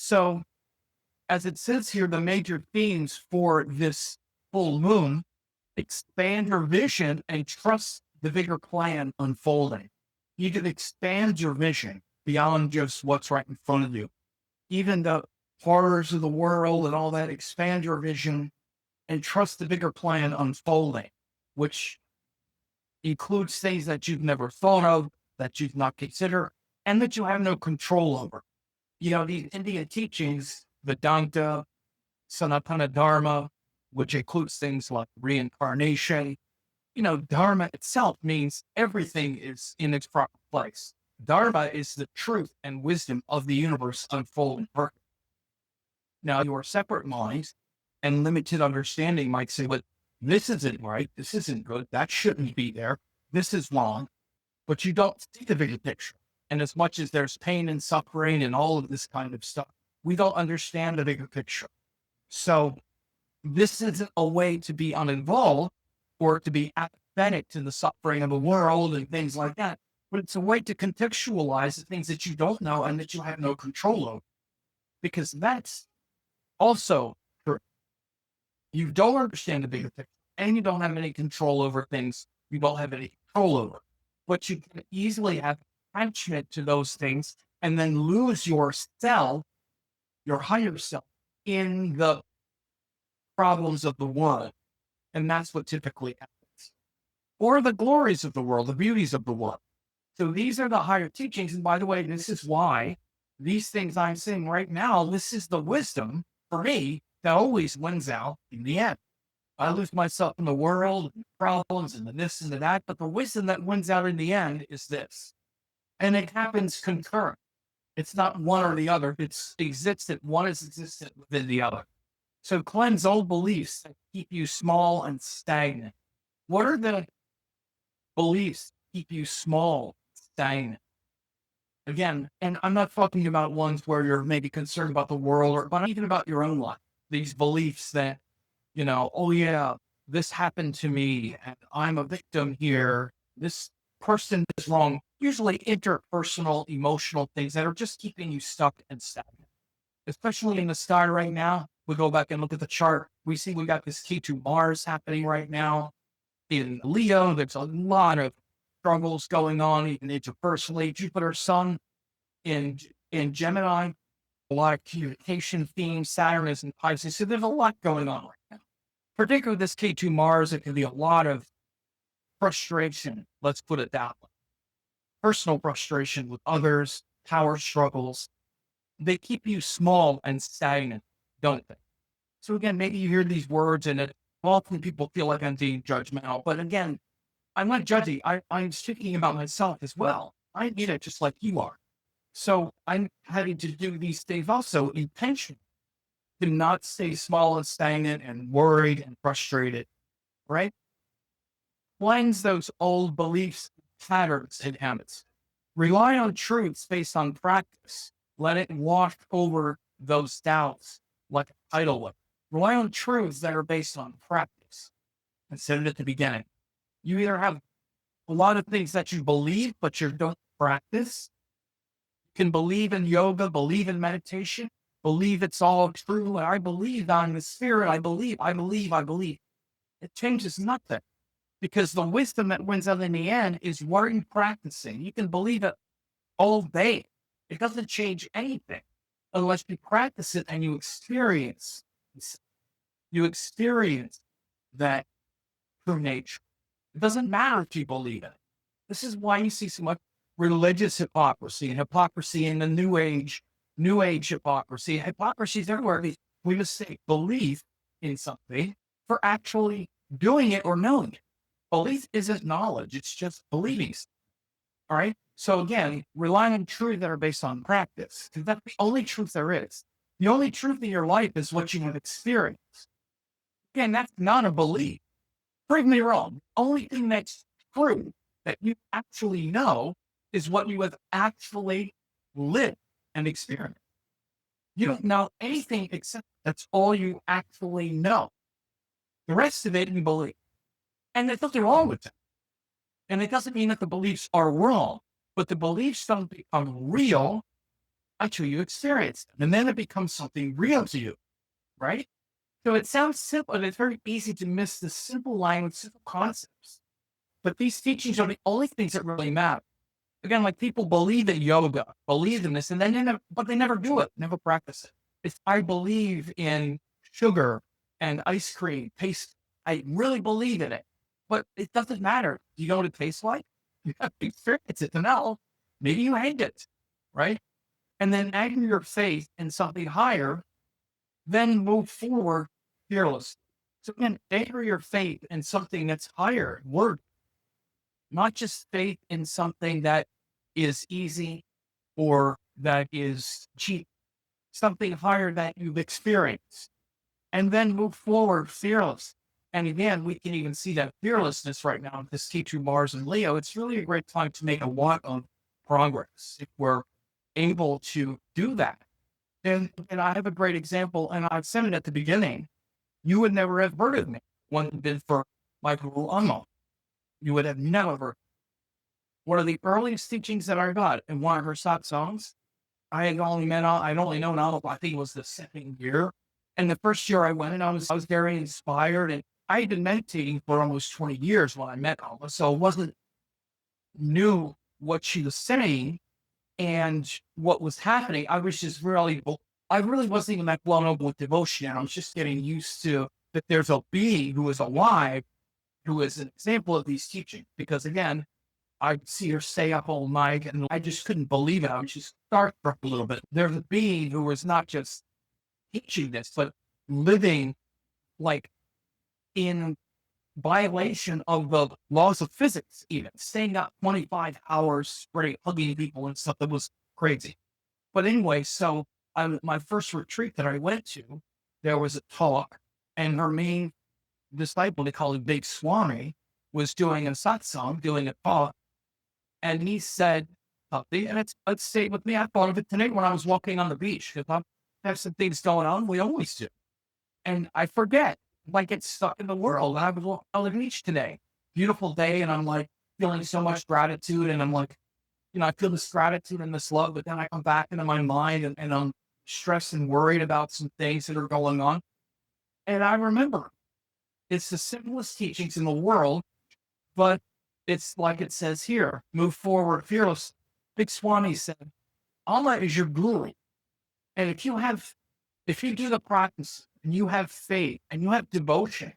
So as it says here, the major themes for this full moon: expand your vision and trust the bigger plan unfolding. You can expand your vision beyond just what's right in front of you. Even the horrors of the world and all that, expand your vision and trust the bigger plan unfolding, which includes things that you've never thought of, that you've not considered, and that you have no control over. These Indian teachings, Vedanta, Sanatana Dharma, which includes things like reincarnation. Dharma itself means everything is in its proper place. Dharma is the truth and wisdom of the universe unfolding perfect. Now, your separate minds and limited understanding might say, but this isn't right. This isn't good. That shouldn't be there. This is wrong. But you don't see the bigger picture. And as much as there's pain and suffering and all of this kind of stuff, we don't understand the bigger picture. So this isn't a way to be uninvolved or to be apathetic to the suffering of the world and things like that, but it's a way to contextualize the things that you don't know and that you have no control over. Because that's also true. You don't understand the bigger picture and you don't have any control over things you don't have any control over. But you can easily have attachment to those things and then lose yourself, your higher self, in the problems of the world. And that's what typically happens. Or the glories of the world, the beauties of the world. So these are the higher teachings. And by the way, this is why these things I'm saying right now, this is the wisdom for me that always wins out in the end. I lose myself in the world, and problems, and the this and the that, but the wisdom that wins out in the end is this. And it happens concurrent. It's not one or the other. It's existent. One is existent within the other. So cleanse old beliefs that keep you small and stagnant. What are the beliefs that keep you small, stagnant? Again, and I'm not talking about ones where you're maybe concerned about the world, but even about your own life. These beliefs that, oh yeah, this happened to me and I'm a victim here. This person is wrong. Usually interpersonal, emotional things that are just keeping you stuck and stagnant. Especially in the sky right now. We go back and look at the chart. We see we got this K2 Mars happening right now. In Leo, there's a lot of struggles going on, even interpersonally. Jupiter, Sun in Gemini, a lot of communication themes. Saturn is in Pisces. So there's a lot going on right now. Particularly this K2 Mars, it can be a lot of frustration. Let's put it that way. Personal frustration with others, power struggles. They keep you small and stagnant, don't they? So again, maybe you hear these words and often people feel like I'm being judgmental. But again, I'm not judging. I'm speaking about myself as well. I need it just like you are. So I'm having to do these things also intentionally to not stay small and stagnant and worried and frustrated, right? Cleanse those old beliefs, patterns, and habits. Rely on truths based on practice. Let it wash over those doubts like a tidal wave. Rely on truths that are based on practice. I said it at the beginning. You either have a lot of things that you believe, but you don't practice. You can believe in yoga, believe in meditation, believe it's all true. I believe I'm the spirit. I believe. It changes nothing because the wisdom that wins out in the end is working, practicing. You can believe it all day. It doesn't change anything unless you practice it and you experience that true nature. It doesn't matter if you believe it. This is why you see so much religious hypocrisy and hypocrisy in the new age hypocrisy. Hypocrisy is everywhere. We mistake belief in something for actually doing it or knowing it. Belief isn't knowledge. It's just believing. All right. So again, relying on truths that are based on practice, because that's the only truth there is. The only truth in your life is what you have experienced. Again, that's not a belief. Prove me wrong. The only thing that's true that you actually know is what you have actually lived and experienced. You don't know anything except that's all you actually know. The rest of it you believe. And there's nothing wrong with that. And it doesn't mean that the beliefs are wrong, but the beliefs don't become real until you experience them. And then it becomes something real to you, right? So it sounds simple, and it's very easy to miss the simple language, simple concepts. But these teachings are the only things that really matter. Again, like people believe in yoga, believe in this, and then but they never do it, never practice it. It's I believe in sugar and ice cream, taste. I really believe in it, but it doesn't matter. You know what it tastes like? You have to experience it to know. Maybe you hate it, right? And then anchor your faith in something higher, then move forward fearless. So again, anchor your faith in something that's higher, word, not just faith in something that is easy or that is cheap, something higher that you've experienced, and then move forward fearless. And again, we can even see that fearlessness right now with this T2 Mars and Leo. It's really a great time to make a lot of progress if we're able to do that. And I have a great example, and I've said it at the beginning. You would never have heard of me when it been for my Guru Amma. You would have never heard. One of the earliest teachings that I got in one of her satsangs, I'd only known Amma, I think it was the second year. And the first year I went, and I was very inspired. And I had been meditating for almost 20 years when I met Amma. So I wasn't knew what she was saying and what was happening. I was just I really wasn't even that blown over with devotion. I was just getting used to that there's a being who is alive, who is an example of these teachings. Because again, I'd see her stay up all night and I just couldn't believe it. I was just starstruck a little bit. There's a being who was not just teaching this, but living like in violation of the laws of physics, even staying up 25 hours straight, hugging people and stuff. That was crazy. But anyway, so my first retreat that I went to, there was a talk, and her main disciple, they call him Big Swami, was doing a satsang, doing a talk, and he said something, and let's say with me, I thought of it today when I was walking on the beach, because I have some things going on, we always do. And I forget, like get stuck in the world. And I was walking on the beach today, beautiful day, and I'm like feeling so much gratitude, and I'm like, I feel this gratitude and this love, but then I come back into my mind and I'm stressed and worried about some things that are going on. And I remember it's the simplest teachings in the world, but it's like it says here, move forward fearless. Big Swami said, Allah is your guru. And if you do the practice and you have faith and you have devotion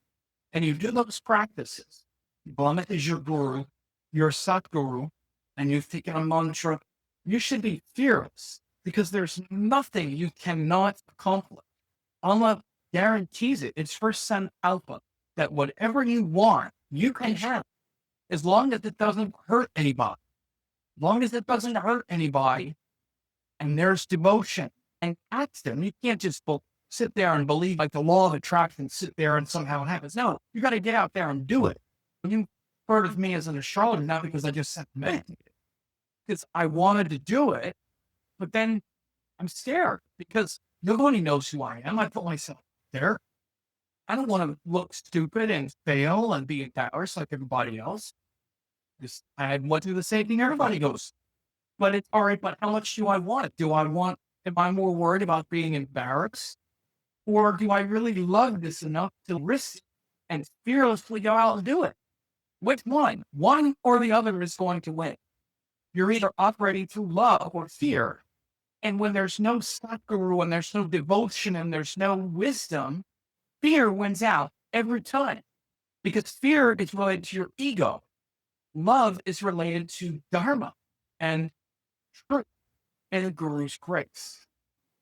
and you do those practices, Allah is your guru, your Satguru, and you've taken a mantra, you should be fearless because there's nothing you cannot accomplish. Allah guarantees it. It's first son alpha that whatever you want, you can have as long as it doesn't hurt anybody. As long as it doesn't hurt anybody and there's devotion and action. You can't just sit there and believe like the law of attraction, sit there and somehow it happens. No, you got to get out there and do it. You heard of me as an astrologer, not because I just sat meditated, because I wanted to do it, but then I'm scared because nobody knows who I am. I put myself there. I don't want to look stupid and fail and be embarrassed like everybody else. I went through the same thing everybody goes. But it's all right, but how much do I want it? Am I more worried about being embarrassed? Or do I really love this enough to risk it and fearlessly go out and do it? Which one? One or the other is going to win. You're either operating through love or fear. And when there's no Satguru and there's no devotion and there's no wisdom, fear wins out every time. Because fear is related to your ego. Love is related to Dharma and truth and the Guru's grace.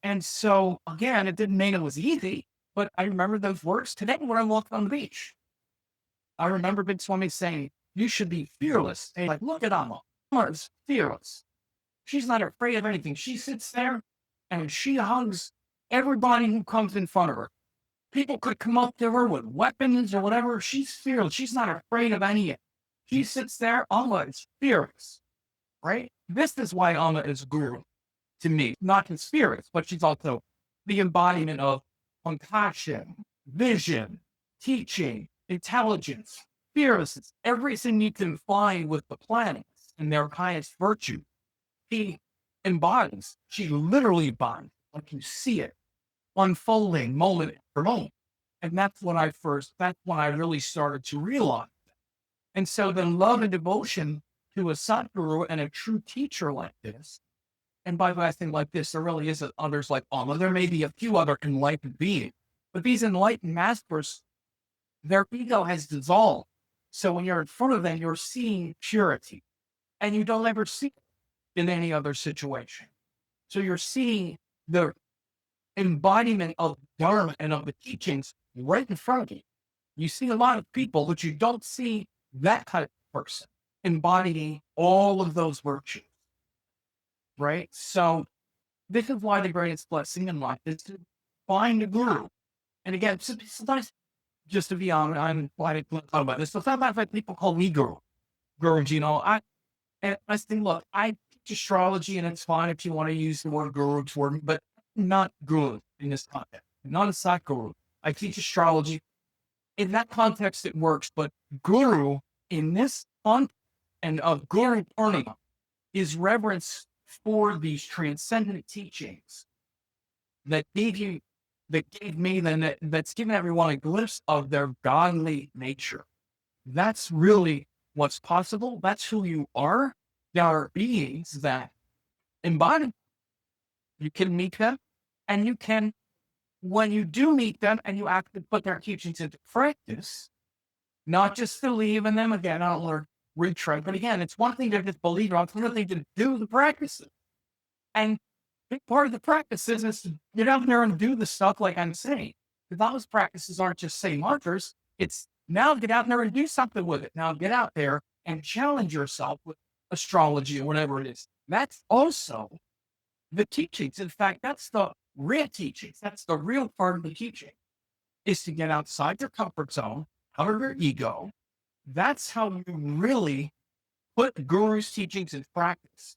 And so, again, it didn't mean it was easy, but I remember those words today when I walked on the beach. I remember Big Swami saying, you should be fearless. And like, look at Amma. Amma is fearless. She's not afraid of anything. She sits there and she hugs everybody who comes in front of her. People could come up to her with weapons or whatever. She's fearless. She's not afraid of any of it. She sits there. Amma is fearless, right? This is why Amma is Guru to me. Not his spirits, but she's also the embodiment of compassion, vision, teaching, intelligence, fearlessness, everything you can find with the planets and their highest virtue. She embodies. She literally embodies, like you see it unfolding moment for moment. And that's when I really started to realize. And so the love and devotion to a Sadguru and a true teacher like this, and by the way, I think like this, there really isn't others like Amma. There may be a few other enlightened beings, but these enlightened masters, their ego has dissolved. So when you're in front of them, you're seeing purity, and you don't ever see it in any other situation. So you're seeing the embodiment of Dharma and of the teachings right in front of you. You see a lot of people, but you don't see that type of person embodying all of those virtues, right? So this is why the greatest blessing in life is to find a guru. And again, sometimes, just to be honest, I'm glad I talk about this. So sometimes people call me guru. Guru, I think, look, I teach astrology and it's fine if you want to use the word guru toward me, but I'm not guru in this context. I'm not a Sadguru. I teach astrology. In that context, it works, but guru in this context and of Guru Purnima is reverence for these transcendent teachings that gave me, that's given everyone a glimpse of their godly nature. That's really what's possible. That's who you are. There are beings that embody. You can meet them, and you can, when you do meet them and you actually put their teachings into practice, not just believe in them. Again, I don't want to retread, but again, it's one thing to just believe, it's another thing to do the practices. And big part of the practices is to get out there and do the stuff like I'm saying. Those practices aren't just say markers. It's now get out there and do something with it. Now get out there and challenge yourself with astrology or whatever it is. That's also the teachings. In fact, that's the real teachings. That's the real part of the teaching, is to get outside your comfort zone, out of your ego. That's how you really put the guru's teachings in practice.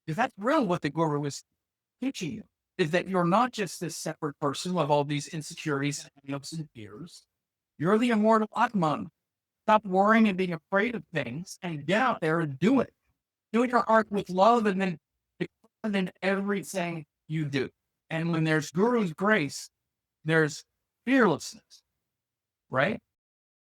Because that's really what the guru is teaching you, is that you're not just this separate person with all these insecurities and hopes and fears. You're the immortal Atman. Stop worrying and being afraid of things and get out there and do it. Do your art with love and then everything you do. And when there's guru's grace, there's fearlessness, right?